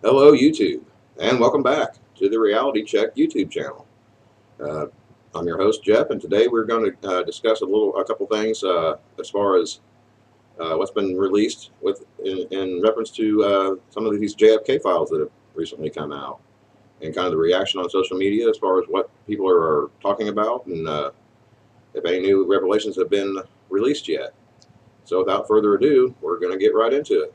Hello, YouTube, and welcome back to the Reality Check YouTube channel. I'm your host, Jeff, and today we're going to discuss a couple things as far as what's been released in reference to some of these JFK files that have recently come out, and kind of the reaction on social media as far as what people are talking about, and if any new revelations have been released yet. So without further ado, we're going to get right into it.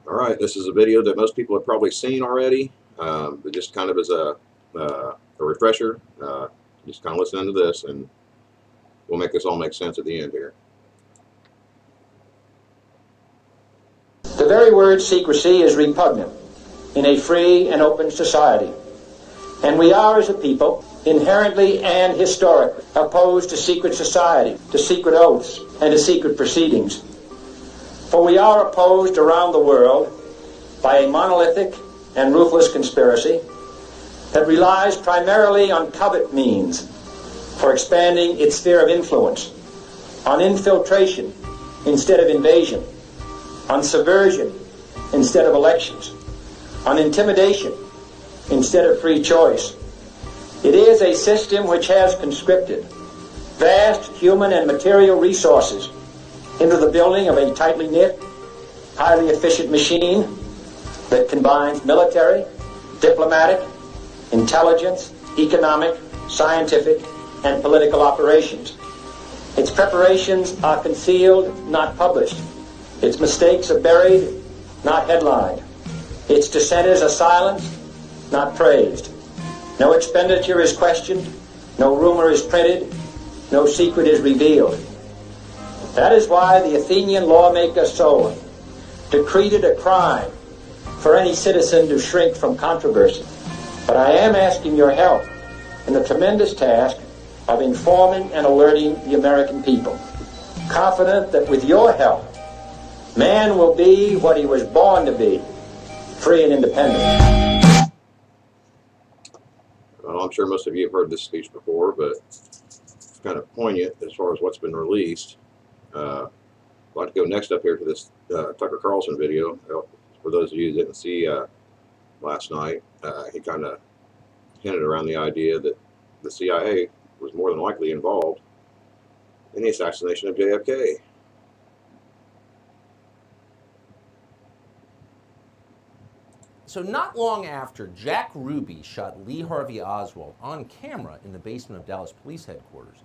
All right, this is a video that most people have probably seen already, but just kind of as a refresher, just kind of listen to this, and we'll make this all make sense at the end here. The very word secrecy is repugnant in a free and open society, and we are, as a people, inherently and historically opposed to secret society, to secret oaths, and to secret proceedings. For we are opposed around the world by a monolithic and ruthless conspiracy that relies primarily on covert means for expanding its sphere of influence, on infiltration instead of invasion, on subversion instead of elections, on intimidation instead of free choice. It is a system which has conscripted vast human and material resources into the building of a tightly knit, highly efficient machine that combines military, diplomatic, intelligence, economic, scientific, and political operations. Its preparations are concealed, not published. Its mistakes are buried, not headlined. Its dissenters are silenced, not praised. No expenditure is questioned, no rumor is printed, no secret is revealed. That is why the Athenian lawmaker Solon decreed it a crime for any citizen to shrink from controversy. But I am asking your help in the tremendous task of informing and alerting the American people, confident that with your help, man will be what he was born to be, free and independent. Well, I'm sure most of you have heard this speech before, but it's kind of poignant as far as what's been released. I'd like to go next up here to this Tucker Carlson video. For those of you who didn't see last night, he kind of hinted around the idea that the CIA was more than likely involved in the assassination of JFK. So not long after Jack Ruby shot Lee Harvey Oswald on camera in the basement of Dallas Police Headquarters,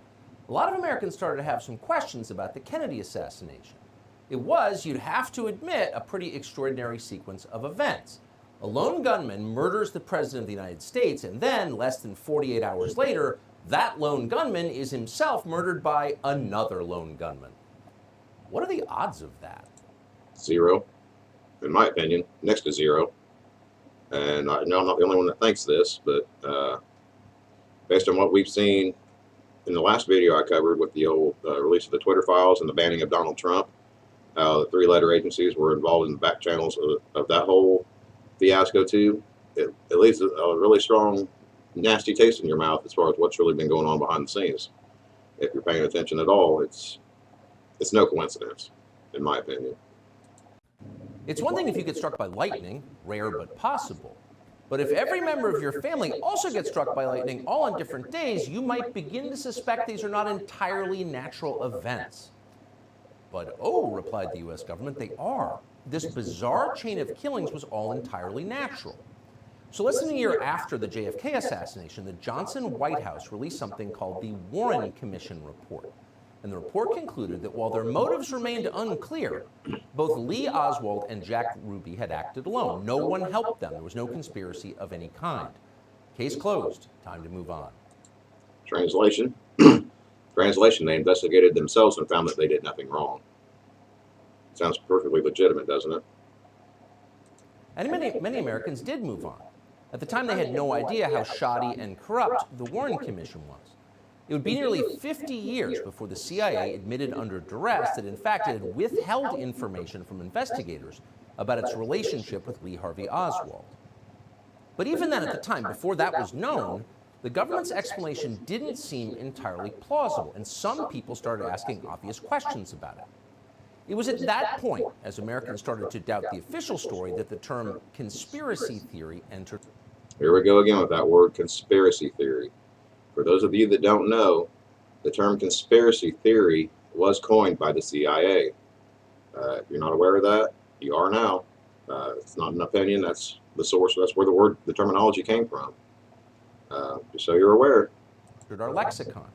a lot of Americans started to have some questions about the Kennedy assassination. It was, you'd have to admit, a pretty extraordinary sequence of events. A lone gunman murders the President of the United States, and then, less than 48 hours later, that lone gunman is himself murdered by another lone gunman. What are the odds of that? Zero, in my opinion, next to zero. And I know I'm not the only one that thinks this, but based on what we've seen in the last video I covered with the old release of the Twitter files and the banning of Donald Trump, the three-letter agencies were involved in the back channels of that whole fiasco too. It leaves a really strong, nasty taste in your mouth as far as what's really been going on behind the scenes. If you're paying attention at all, it's no coincidence, in my opinion. It's one thing if you get struck by lightning, rare but possible. But if every member of your family also gets struck by lightning all on different days, you might begin to suspect these are not entirely natural events. But oh, replied the US government, they are. This bizarre chain of killings was all entirely natural. So less than a year after the JFK assassination, the Johnson White House released something called the Warren Commission Report. And the report concluded that while their motives remained unclear, both Lee Oswald and Jack Ruby had acted alone. No one helped them. There was no conspiracy of any kind. Case closed. Time to move on. Translation. Translation, they investigated themselves and found that they did nothing wrong. Sounds perfectly legitimate, doesn't it? And many Americans did move on. At the time, they had no idea how shoddy and corrupt the Warren Commission was. It would be nearly 50 years before the CIA admitted under duress that, in fact, it had withheld information from investigators about its relationship with Lee Harvey Oswald. But even then, at the time, before that was known, the government's explanation didn't seem entirely plausible, and some people started asking obvious questions about it. It was at that point, as Americans started to doubt the official story, that the term conspiracy theory entered. Here we go again with that word conspiracy theory. For those of you that don't know, the term conspiracy theory was coined by the CIA. If you're not aware of that, you are now. It's not an opinion, that's the source, that's where the terminology came from. Just so you're aware. Our lexicon.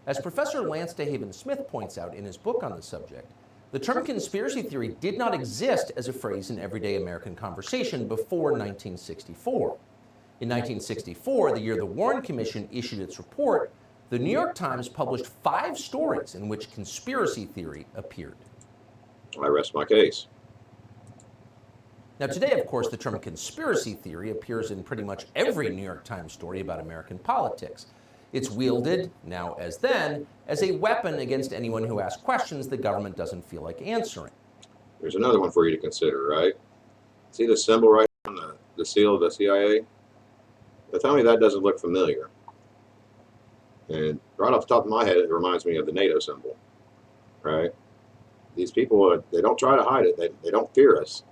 As Professor Lance DeHaven Smith points out in his book on the subject, the term conspiracy theory did not exist as a phrase in everyday American conversation before 1964. In 1964, the year the Warren Commission issued its report, the New York Times published 5 stories in which conspiracy theory appeared. I rest my case. Now today, of course, the term conspiracy theory appears in pretty much every New York Times story about American politics. It's wielded, now as then, as a weapon against anyone who asks questions the government doesn't feel like answering. There's another one for you to consider, right? See the symbol right on the seal of the CIA? Now tell me that doesn't look familiar. And right off the top of my head, it reminds me of the NATO symbol, right? These people, they don't try to hide it. They don't fear us.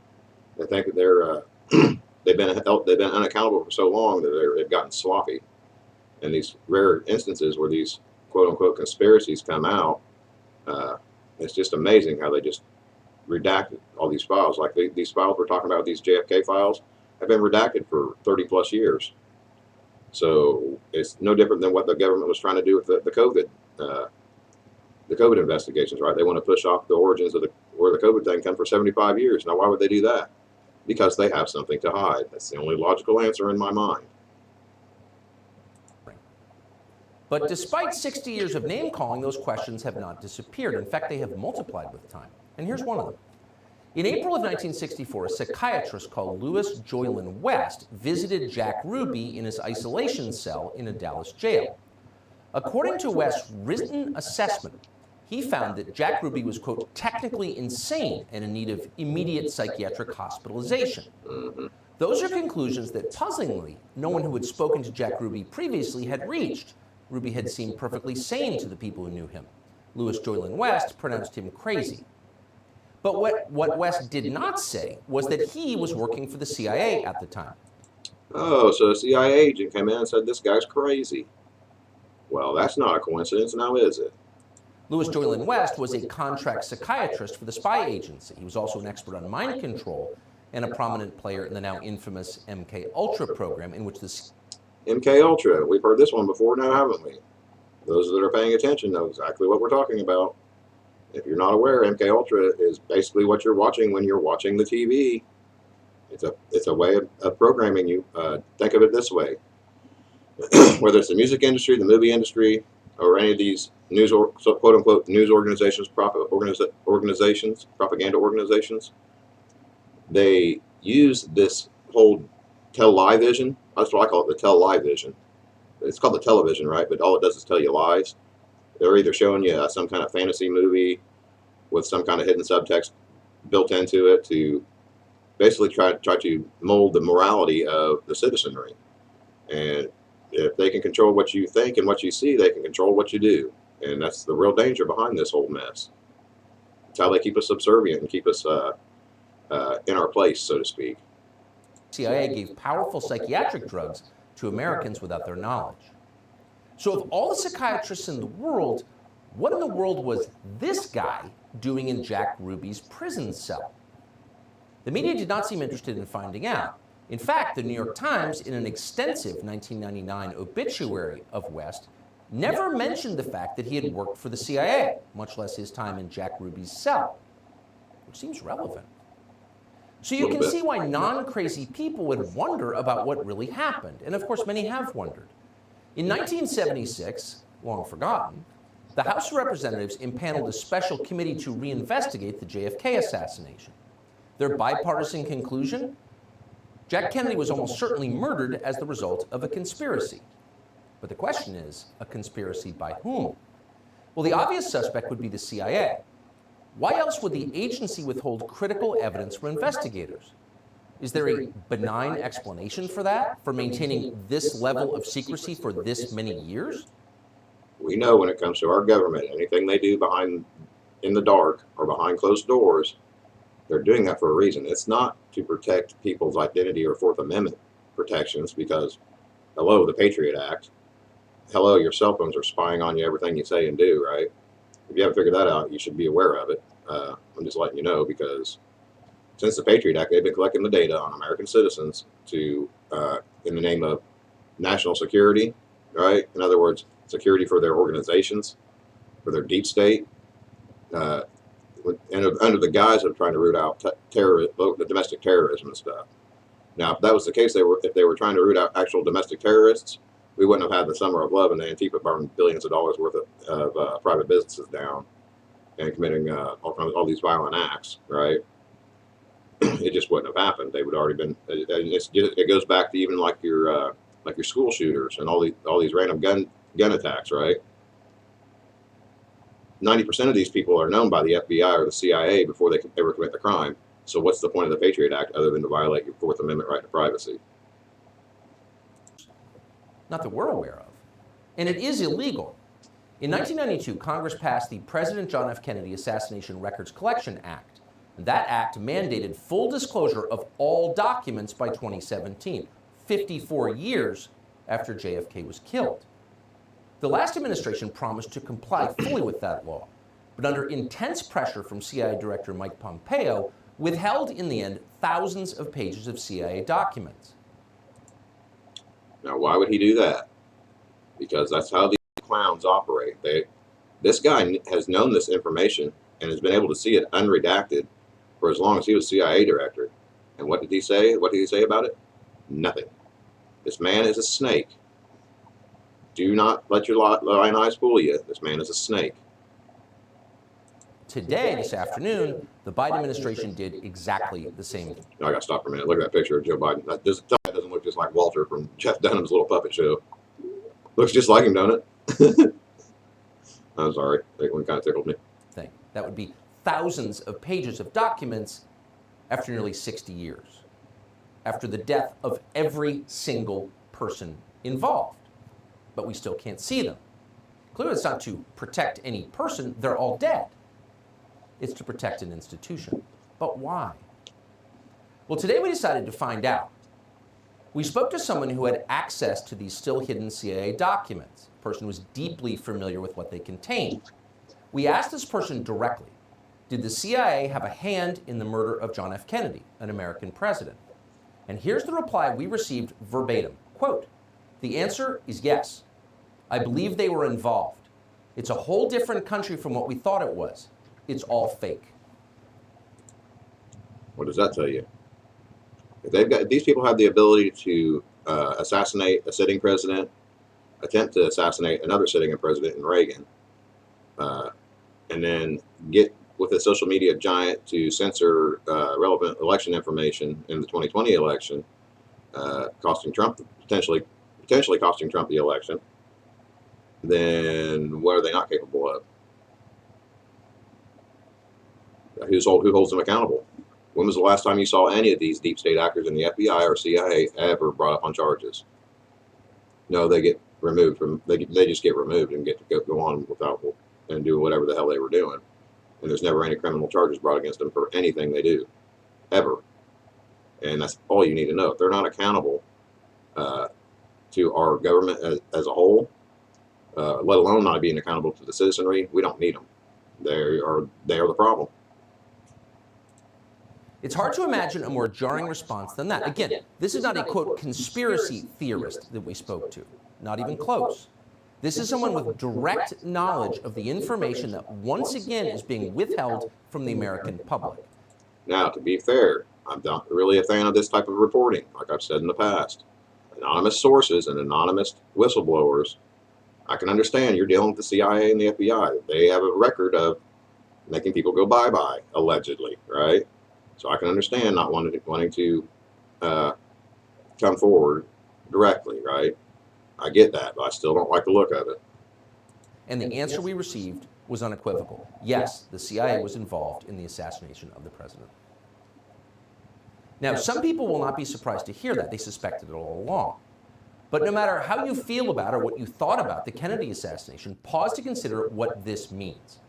They think that they're they've been unaccountable for so long that they've gotten sloppy. And these rare instances where these quote-unquote conspiracies come out, it's just amazing how they just redacted all these files. Like these files we're talking about, these JFK files, have been redacted for 30 plus years. So it's no different than what the government was trying to do with the COVID investigations, right? They want to push off the origins of where the COVID thing came for 75 years. Now, why would they do that? Because they have something to hide. That's the only logical answer in my mind. But despite 60 years of name-calling, those questions have not disappeared. In fact, they have multiplied with time. And here's one of them. In April of 1964, a psychiatrist called Louis Joylin West visited Jack Ruby in his isolation cell in a Dallas jail. According to West's written assessment, he found that Jack Ruby was, quote, technically insane and in need of immediate psychiatric hospitalization. Those are conclusions that, puzzlingly, no one who had spoken to Jack Ruby previously had reached. Ruby had seemed perfectly sane to the people who knew him. Louis Joylin West pronounced him crazy. But what West did not say was that he was working for the CIA at the time. Oh, so a CIA agent came in and said, this guy's crazy. Well, that's not a coincidence, now is it? Louis Joylin West was a contract psychiatrist for the spy agency. He was also an expert on mind control and a prominent player in the now infamous MK Ultra program, in which the MK Ultra, we've heard this one before now, haven't we? Those that are paying attention know exactly what we're talking about. If you're not aware, MK Ultra is basically what you're watching when you're watching the TV. It's a way of programming you. Think of it this way. Whether it's the music industry, the movie industry, or any of these news or quote unquote news organizations, propaganda organizations, they use this whole tell-lie-vision. That's what I call it, the tell-lie-vision. It's called the television, right? But all it does is tell you lies. They're either showing you some kind of fantasy movie with some kind of hidden subtext built into it to basically try to mold the morality of the citizenry. And if they can control what you think and what you see, they can control what you do. And that's the real danger behind this whole mess. It's how they keep us subservient and keep us in our place, so to speak. CIA gave powerful psychiatric drugs to Americans without their knowledge. So of all the psychiatrists in the world, what in the world was this guy doing in Jack Ruby's prison cell? The media did not seem interested in finding out. In fact, the New York Times, in an extensive 1999 obituary of West, never mentioned the fact that he had worked for the CIA, much less his time in Jack Ruby's cell, which seems relevant. So you can see why non-crazy people would wonder about what really happened, and of course many have wondered. In 1976, long forgotten, the House of Representatives impaneled a special committee to reinvestigate the JFK assassination. Their bipartisan conclusion? Jack Kennedy was almost certainly murdered as the result of a conspiracy. But the question is, a conspiracy by whom? Well, the obvious suspect would be the CIA. Why else would the agency withhold critical evidence from investigators? Is there a benign explanation for that, for maintaining this level of secrecy for this many years? We know when it comes to our government, anything they do in the dark or behind closed doors, they're doing that for a reason. It's not to protect people's identity or Fourth Amendment protections because, hello, the Patriot Act. Hello, your cell phones are spying on you, everything you say and do, right? If you haven't figured that out, you should be aware of it. I'm just letting you know because since the Patriot Act, they've been collecting the data on American citizens to, in the name of national security, right? In other words, security for their organizations, for their deep state, and under the guise of trying to root out domestic terrorism and stuff. Now, if that was the case, if they were trying to root out actual domestic terrorists, we wouldn't have had the Summer of Love and the Antifa burning billions of dollars worth of private businesses down and committing all these violent acts, right? It just wouldn't have happened. They would already been. It goes back to even like your school shooters and all these random gun attacks, right? 90% of these people are known by the FBI or the CIA before they ever commit the crime. So what's the point of the Patriot Act other than to violate your Fourth Amendment right to privacy? Not that we're aware of. And it is illegal. In 1992, Congress passed the President John F. Kennedy Assassination Records Collection Act. That act mandated full disclosure of all documents by 2017, 54 years after JFK was killed. The last administration promised to comply fully with that law, but under intense pressure from CIA Director Mike Pompeo, withheld in the end thousands of pages of CIA documents. Now, why would he do that? Because that's how these clowns operate. This guy has known this information and has been able to see it unredacted for as long as he was CIA director. And what did he say? What did he say about it? Nothing. This man is a snake. Do not let your lying eyes fool you. This man is a snake. Today, this afternoon, the Biden administration did exactly the same thing. I got to stop for a minute. Look at that picture of Joe Biden. That doesn't look just like Walter from Jeff Dunham's little puppet show. Looks just like him, don't it? I'm sorry. That one kind of tickled me. That would be thousands of pages of documents after nearly 60 years, after the death of every single person involved. But we still can't see them. Clearly, it's not to protect any person. They're all dead. It's to protect an institution. But why? Well, today we decided to find out. We spoke to someone who had access to these still hidden CIA documents. The person was deeply familiar with what they contained. We asked this person directly, did the CIA have a hand in the murder of John F. Kennedy, an American president? And here's the reply we received verbatim. Quote, the answer is yes. I believe they were involved. It's a whole different country from what we thought it was. It's all fake. What does that tell you? If these people have the ability to assassinate a sitting president, attempt to assassinate another sitting president in Reagan, and then get with a social media giant to censor relevant election information in the 2020 election, costing Trump potentially costing Trump the election, then what are they not capable of? Who holds them accountable? When was the last time you saw any of these deep state actors in the FBI or CIA ever brought up on charges? No, they get removed from. They just get removed and get to go on without and do whatever the hell they were doing. And there's never any criminal charges brought against them for anything they do, ever. And that's all you need to know. If they're not accountable to our government as a whole, let alone not being accountable to the citizenry, we don't need them. They are the problem. It's hard to imagine a more jarring response than that. Again, this is not a, quote, conspiracy theorist that we spoke to. Not even close. This is someone with direct knowledge of the information that once again is being withheld from the American public. Now, to be fair, I'm not really a fan of this type of reporting, like I've said in the past. Anonymous sources and anonymous whistleblowers, I can understand you're dealing with the CIA and the FBI. They have a record of making people go bye-bye, allegedly, right? So I can understand not wanting to come forward directly, right? I get that, but I still don't like the look of it. And the answer we received was unequivocal. Yes, the CIA was involved in the assassination of the president. Now, some people will not be surprised to hear that. They suspected it all along. But no matter how you feel about or what you thought about the Kennedy assassination, pause to consider what this means.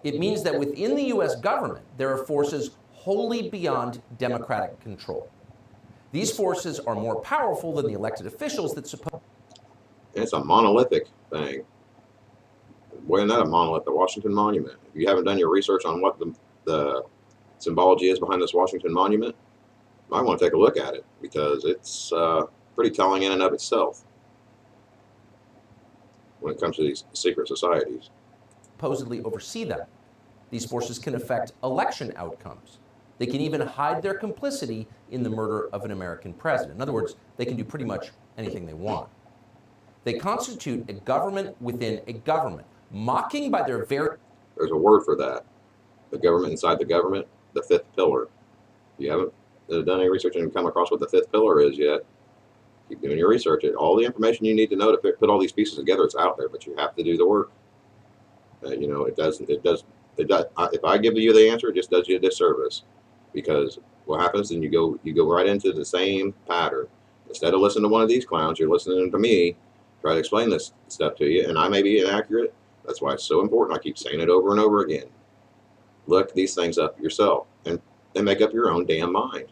It means that within the US government, there are forces wholly beyond democratic control. These forces are more powerful than the elected officials that suppose. It's a monolithic thing. Boy, isn't that a monolith, the Washington Monument. If you haven't done your research on what the symbology is behind this Washington Monument, you might want to take a look at it, because it's pretty telling in and of itself when it comes to these secret societies. Supposedly oversee them. These forces can affect election outcomes. They can even hide their complicity in the murder of an American president. In other words, they can do pretty much anything they want. They constitute a government within a government, mocking by their very... There's a word for that. The government inside the government, the fifth pillar. If you haven't done any research and come across what the fifth pillar is yet, keep doing your research. All the information you need to know to put all these pieces together is out there, but you have to do the work. You know, it does. If I give you the answer, it just does you a disservice, because what happens, then you go right into the same pattern. Instead of listening to one of these clowns, you're listening to me try to explain this stuff to you, and I may be inaccurate. That's why it's so important. I keep saying it over and over again. Look these things up yourself and make up your own damn mind.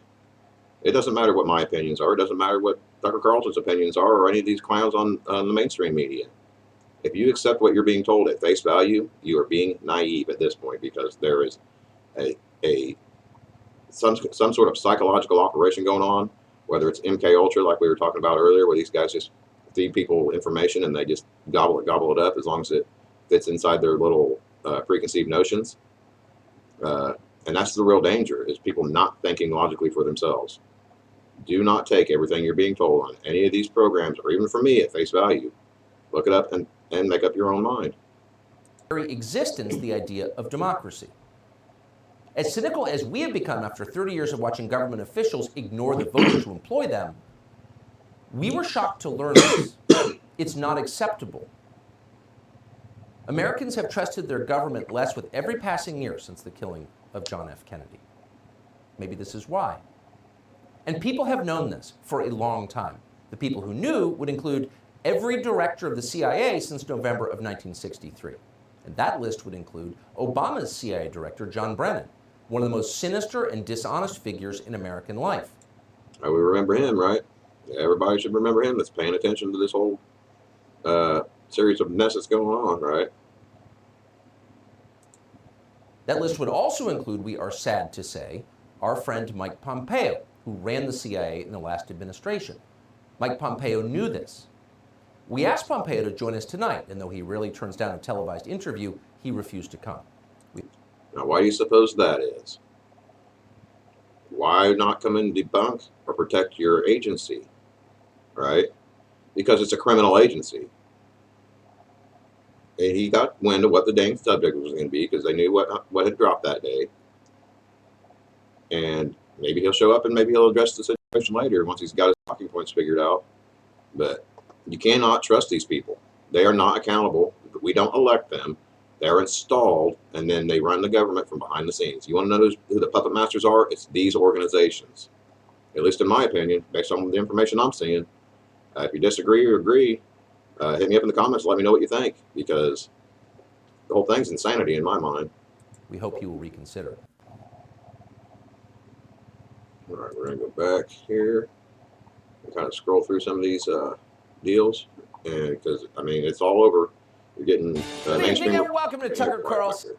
It doesn't matter what my opinions are. It doesn't matter what Tucker Carlson's opinions are, or any of these clowns on the mainstream media. If you accept what you're being told at face value, you are being naive at this point, because there is some sort of psychological operation going on, whether it's MK Ultra, like we were talking about earlier, where these guys just feed people information and they just gobble it up as long as it fits inside their little preconceived notions. And that's the real danger, is people not thinking logically for themselves. Do not take everything you're being told on any of these programs, or even from me, at face value. Look it up and make up your own mind. Very existence, the idea of democracy. As cynical as we have become after 30 years of watching government officials ignore the voters who employ them, we were shocked to learn this. It's not acceptable. Americans have trusted their government less with every passing year since the killing of John F. Kennedy. Maybe this is why. And people have known this for a long time. The people who knew would include every director of the CIA since November of 1963. And that list would include Obama's CIA director, John Brennan, one of the most sinister and dishonest figures in American life. We remember him, right? Everybody should remember him that's paying attention to this whole series of mess that's going on, right? That list would also include, we are sad to say, our friend Mike Pompeo, who ran the CIA in the last administration. Mike Pompeo knew this. We asked Pompeo to join us tonight, and though he rarely turns down a televised interview, he refused to come. Now, why do you suppose that is? Why not come and debunk or protect your agency, right? Because it's a criminal agency. And he got wind of what the dang subject was going to be, because they knew what had dropped that day. And maybe he'll show up and maybe he'll address the situation later once he's got his talking points figured out. But you cannot trust these people. They are not accountable. We don't elect them. They're installed, and then they run the government from behind the scenes. You want to know who the puppet masters are? It's these organizations. At least in my opinion, based on the information I'm seeing. If you disagree or agree, hit me up in the comments. Let me know what you think, because the whole thing's insanity in my mind. We hope you will reconsider. All right, we're going to go back here and kind of scroll through some of these deals, and because I mean it's all over. You're getting mainstream. Welcome to Tucker Carlson.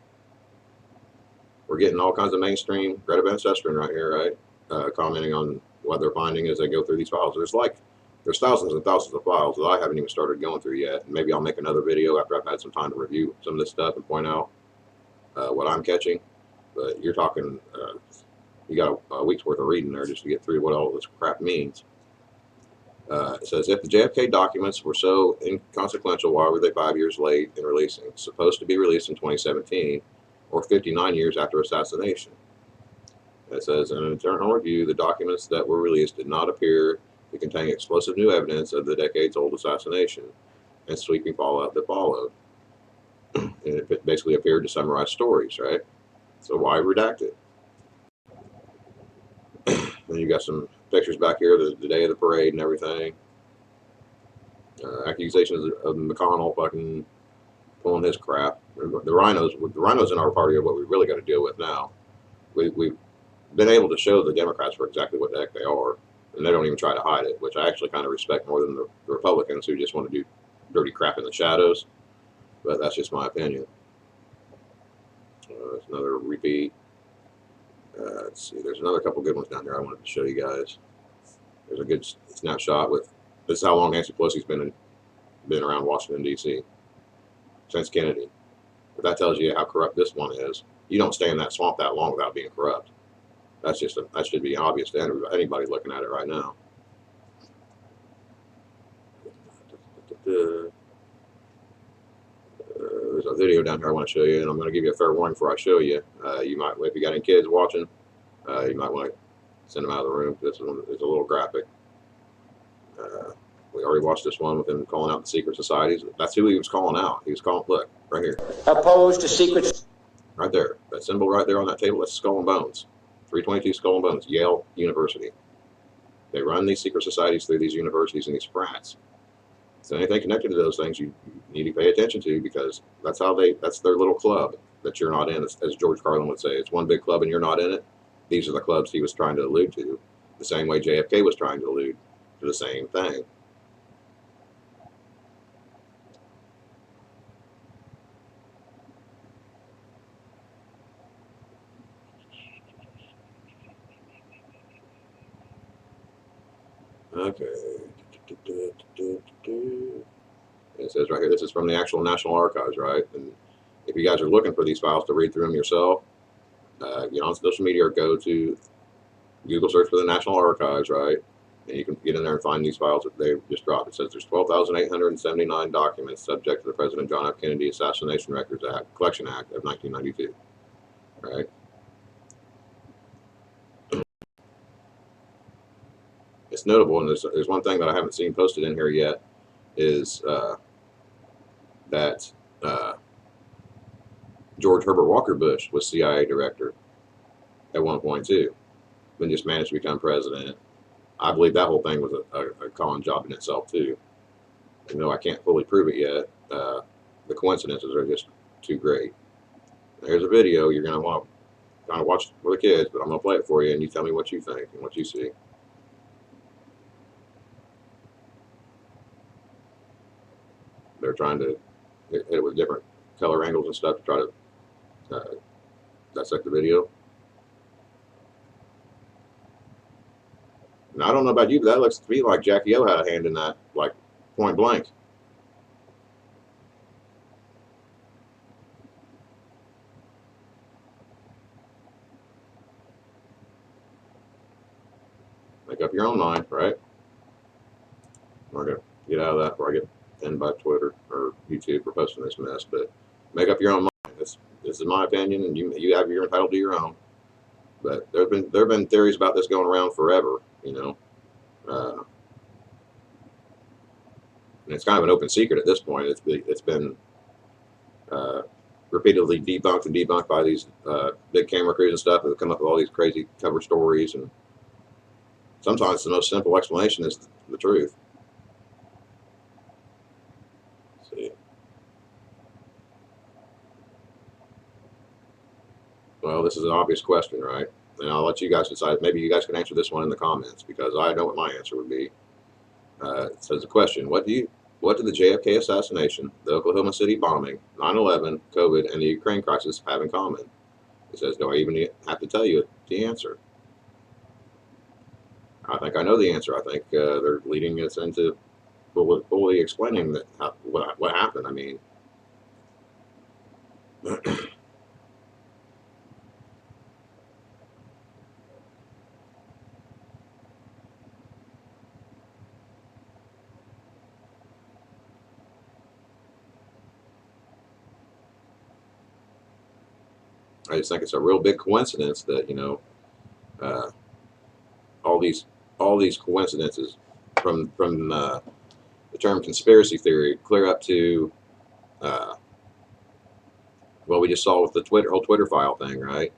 We're getting all kinds of mainstream Greta Van Susteren right here, right? Commenting on what they're finding as they go through these files. There's thousands and thousands of files that I haven't even started going through yet. And maybe I'll make another video after I've had some time to review some of this stuff and point out what I'm catching. But you're talking, you got a week's worth of reading there just to get through what all this crap means. It says, if the JFK documents were so inconsequential, why were they 5 years late in releasing? Supposed to be released in 2017, or 59 years after assassination. It says, in an internal review, the documents that were released did not appear to contain explosive new evidence of the decades-old assassination and sweeping fallout that followed. And it basically appeared to summarize stories, right? So why redact it? And you got some pictures back here, the day of the parade and everything. Accusations of McConnell fucking pulling his crap. The rhinos in our party are what we really got to deal with now. We've been able to show the Democrats for exactly what the heck they are, and they don't even try to hide it, which I actually kind of respect more than the Republicans who just want to do dirty crap in the shadows. But that's just my opinion. It's another repeat. Let's see, there's another couple good ones down there I wanted to show you guys. There's a good snapshot with this is how long Nancy Pelosi's been around Washington, D.C. since Kennedy. But that tells you how corrupt this one is. You don't stay in that swamp that long without being corrupt. That should be obvious to anybody looking at it right now. There's a video down here I want to show you, and I'm going to give you a fair warning before I show you. You might, if you got any kids watching, you might want to send them out of the room. This one is a little graphic. We already watched this one with him calling out the secret societies. That's who he was calling out. He was calling, look, right here. Opposed to secret. Right there. That symbol right there on that table, that's Skull and Bones. 322 Skull and Bones, Yale University. They run these secret societies through these universities and these frats. So anything connected to those things you need to pay attention to, because that's their little club that you're not in, as George Carlin would say. It's one big club and you're not in it. These are the clubs he was trying to allude to, the same way JFK was trying to allude to the same thing. Okay. It says right here, this is from the actual National Archives, right? And if you guys are looking for these files to read through them yourself, get on social media or go to Google search for the National Archives, right? And you can get in there and find these files that they just dropped. It says there's 12,879 documents subject to the President John F. Kennedy Assassination Records Act, Collection Act of 1992, right? It's notable, and there's one thing that I haven't seen posted in here yet, is that George Herbert Walker Bush was CIA director at one point too, then just managed to become president. I believe that whole thing was a con job in itself too. Even though I can't fully prove it yet, the coincidences are just too great. Here's a video you're going to want to kind of watch with the kids, but I'm going to play it for you, and you tell me what you think and what you see. They're trying to hit it with different color angles and stuff to try to dissect the video. And I don't know about you, but that looks to me like Jackie O had a hand in that, like point blank. Make up your own mind, right? We're going to get out of that before I get pinned by Twitter or YouTube for posting this mess, but make up your own mind. This is my opinion, and you're entitled to your own. But there have been theories about this going around forever, you know. And it's kind of an open secret at this point. It's been repeatedly debunked by these big camera crews and stuff that come up with all these crazy cover stories, and sometimes the most simple explanation is the truth. Let's see. Well, this is an obvious question, right? And I'll let you guys decide. Maybe you guys can answer this one in the comments, because I know what my answer would be. It says the question: What did the JFK assassination, the Oklahoma City bombing, 9/11, COVID, and the Ukraine crisis have in common? It says, do I even have to tell you the answer? I think I know the answer. I think they're leading us into fully explaining that what happened. I mean, I just think it's a real big coincidence that, you know, all these coincidences from the term conspiracy theory clear up to what we just saw with the whole Twitter file thing, right?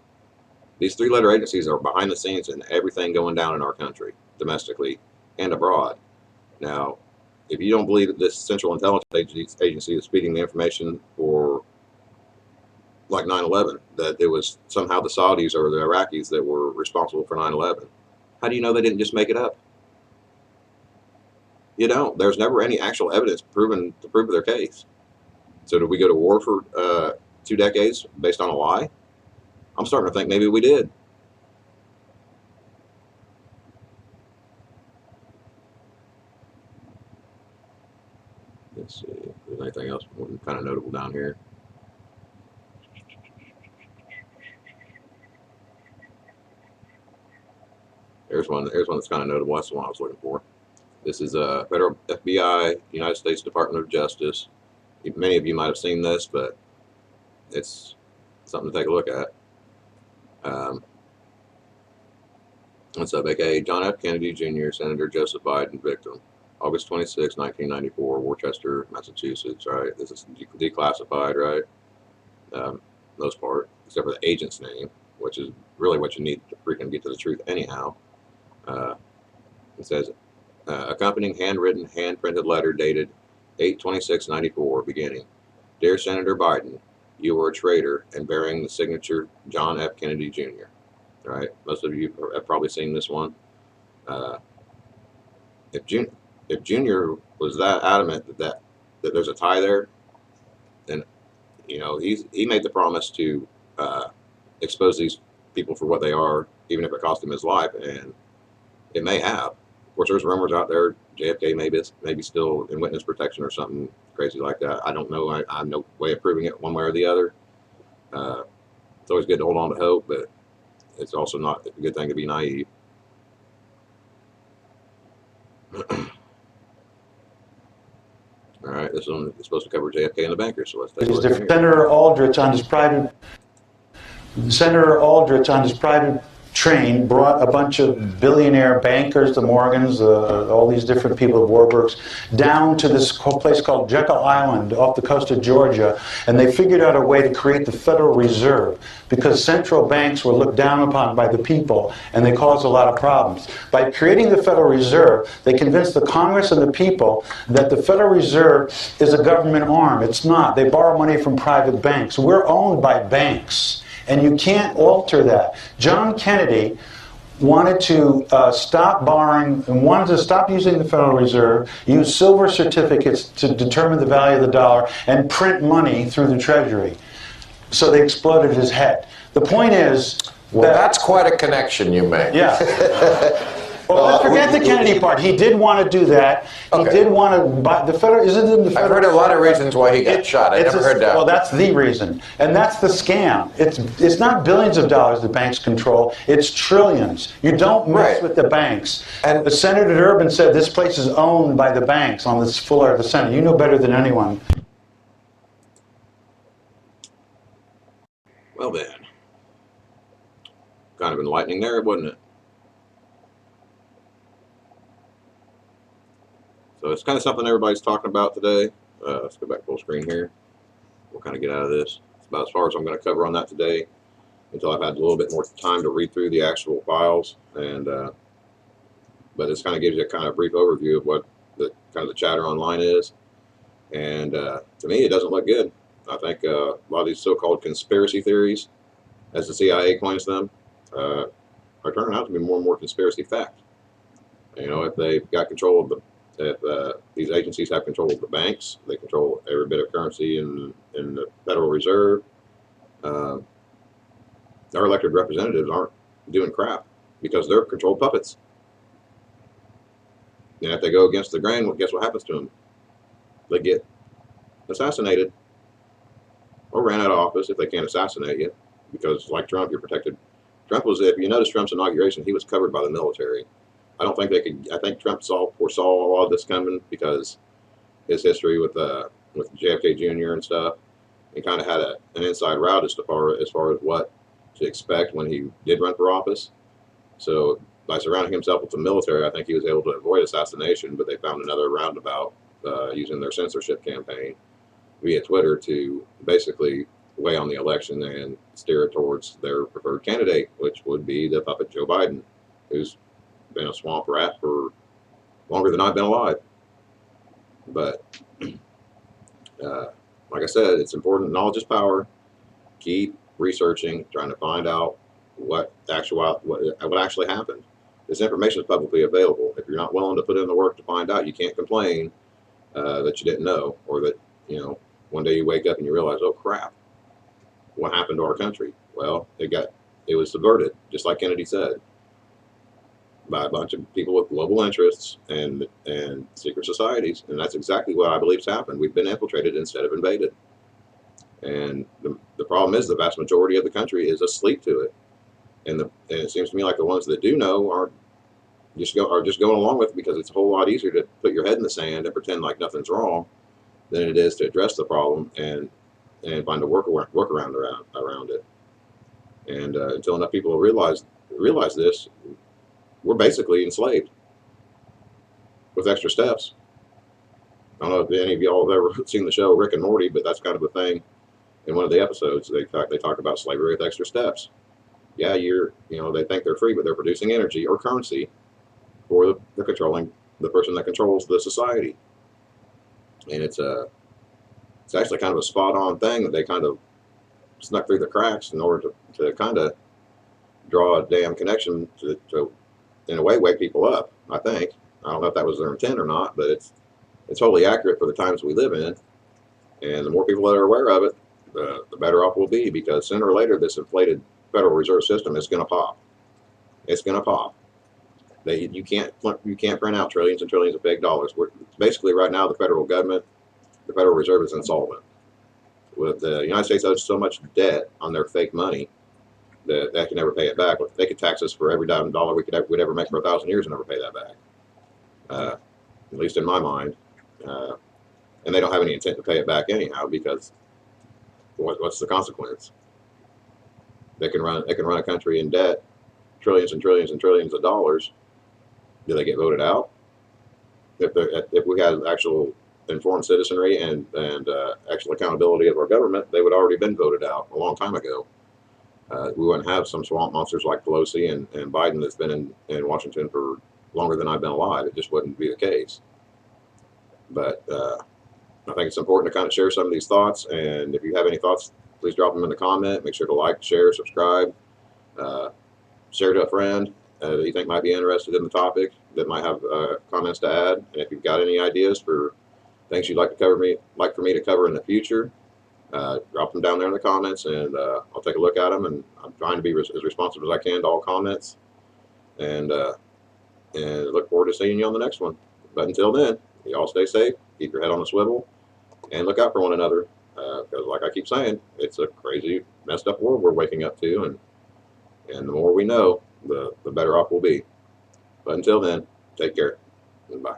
These three-letter agencies are behind the scenes in everything going down in our country, domestically and abroad. Now, if you don't believe that this Central Intelligence Agency is feeding the information for like 9/11, that it was somehow the Saudis or the Iraqis that were responsible for 9/11, how do you know they didn't just make it up? You don't. There's never any actual evidence to prove their case. So did we go to war for 2 decades based on a lie? I'm starting to think maybe we did. Let's see if there's anything else kind of notable down here. There's one that's kind of notable. That's the one I was looking for. This is a federal FBI, United States Department of Justice. Many of you might have seen this, but it's something to take a look at. What's up, aka John F. Kennedy Jr., Senator Joseph Biden, victim. August 26, 1994, Worcester, Massachusetts, right? This is declassified, right? Most part, except for the agent's name, which is really what you need to freaking get to the truth anyhow. It says, accompanying handwritten, hand-printed letter dated 8/26/94, beginning, Dear Senator Biden, you were a traitor, and bearing the signature John F. Kennedy Jr. Right? Most of you have probably seen this one. If Junior was that adamant that there's a tie there, then he made the promise to expose these people for what they are, even if it cost him his life, and it may have. Of course, there's rumors out there JFK maybe still in witness protection or something crazy like that. I don't know. I have no way of proving it one way or the other. It's always good to hold on to hope, but it's also not a good thing to be naive. All right, this one is supposed to cover JFK and the bankers, so let's take a look here. Senator Aldrich on his private train brought a bunch of billionaire bankers, the Morgans, all these different people, the Warburgs, down to this place called Jekyll Island off the coast of Georgia, and they figured out a way to create the Federal Reserve because central banks were looked down upon by the people and they caused a lot of problems. By creating the Federal Reserve, they convinced the Congress and the people that the Federal Reserve is a government arm. It's not. They borrow money from private banks. We're owned by banks. And you can't alter that. John Kennedy wanted to stop borrowing and wanted to stop using the Federal Reserve, use silver certificates to determine the value of the dollar, and print money through the Treasury. So they exploded his head. The point is... Well, that's quite a connection you make. Yeah. Well, forget the Kennedy part. He did want to do that. He did want to buy the federal. Isn't it the federal? I've heard a lot of reasons why he got shot. I never heard that. Well, that's the reason, and that's the scam. It's not billions of dollars the banks control. It's trillions. You don't mess with the banks. And Senator Durbin said this place is owned by the banks on this floor of the Senate. You know better than anyone. Well then, kind of enlightening there, wasn't it? So it's kind of something everybody's talking about today. Let's go back full screen here. We'll kind of get out of this. It's about as far as I'm going to cover on that today until I've had a little bit more time to read through the actual files. And but this kind of gives you a kind of brief overview of what the kind of the chatter online is. And to me, it doesn't look good. I think a lot of these so-called conspiracy theories, as the CIA coins them, are turning out to be more and more conspiracy fact. You know, if they've got control of if these agencies have control of the banks, they control every bit of currency in the Federal Reserve. Our elected representatives aren't doing crap because they're controlled puppets. And if they go against the grain, well, guess what happens to them? They get assassinated or ran out of office if they can't assassinate you, because like Trump, you're protected. Trump was, if you notice Trump's inauguration, he was covered by the military. I don't think they could. I think Trump foresaw all of this coming because his history with JFK Jr. and stuff. He kind of had an inside route as far as what to expect when he did run for office. So by surrounding himself with the military, I think he was able to avoid assassination. But they found another roundabout using their censorship campaign via Twitter to basically weigh on the election and steer it towards their preferred candidate, which would be the puppet Joe Biden, who's been a swamp rat for longer than I've been alive. But like I said, it's important. Knowledge is power. Keep researching, trying to find out what actually happened. This information is publicly available. If you're not willing to put in the work to find out, you can't complain that you didn't know, or that, you know, one day you wake up and you realize, oh crap, what happened to our country? Well, it was subverted, just like Kennedy said, by a bunch of people with global interests and secret societies, and that's exactly what I believe has happened. We've been infiltrated instead of invaded, and the problem is the vast majority of the country is asleep to it, and it seems to me like the ones that do know are just going along with it, because it's a whole lot easier to put your head in the sand and pretend like nothing's wrong than it is to address the problem and find a workaround around it. And until enough people realize this, we're basically enslaved with extra steps. I don't know if any of y'all have ever seen the show Rick and Morty, but that's kind of a thing. In one of the episodes, they talk about slavery with extra steps. Yeah, they think they're free, but they're producing energy or currency for the person that controls the society. And it's actually kind of a spot-on thing that they kind of snuck through the cracks in order to kind of draw a damn connection to in a way wake people up. I think, I don't know if that was their intent or not, but it's totally accurate for the times we live in. And the more people that are aware of it, the better off we'll be, because sooner or later this inflated Federal Reserve System is going to pop. It's going to pop. You can't print out trillions and trillions of fake dollars. Basically right now the federal government, the Federal Reserve, is insolvent. With the United States owes so much debt on their fake money that they can never pay it back. They could tax us for every dime dollar we'd ever make for 1,000 years and never pay that back. At least in my mind. And they don't have any intent to pay it back anyhow, because what's the consequence? They can run a country in debt, trillions and trillions and trillions of dollars. Do they get voted out? If we had actual informed citizenry and actual accountability of our government, they would already been voted out a long time ago. We wouldn't have some swamp monsters like Pelosi and Biden that's been in Washington for longer than I've been alive. It just wouldn't be the case. But I think it's important to kind of share some of these thoughts. And if you have any thoughts, please drop them in the comment. Make sure to like, share, subscribe, share to a friend that you think might be interested in the topic, that might have comments to add. And if you've got any ideas for things you'd like for me to cover in the future, drop them down there in the comments, and I'll take a look at them. And I'm trying to be as responsive as I can to all comments. And look forward to seeing you on the next one. But until then, you all stay safe, keep your head on a swivel, and look out for one another. Because like I keep saying, it's a crazy, messed up world we're waking up to, and the more we know, the better off we'll be. But until then, take care, and bye.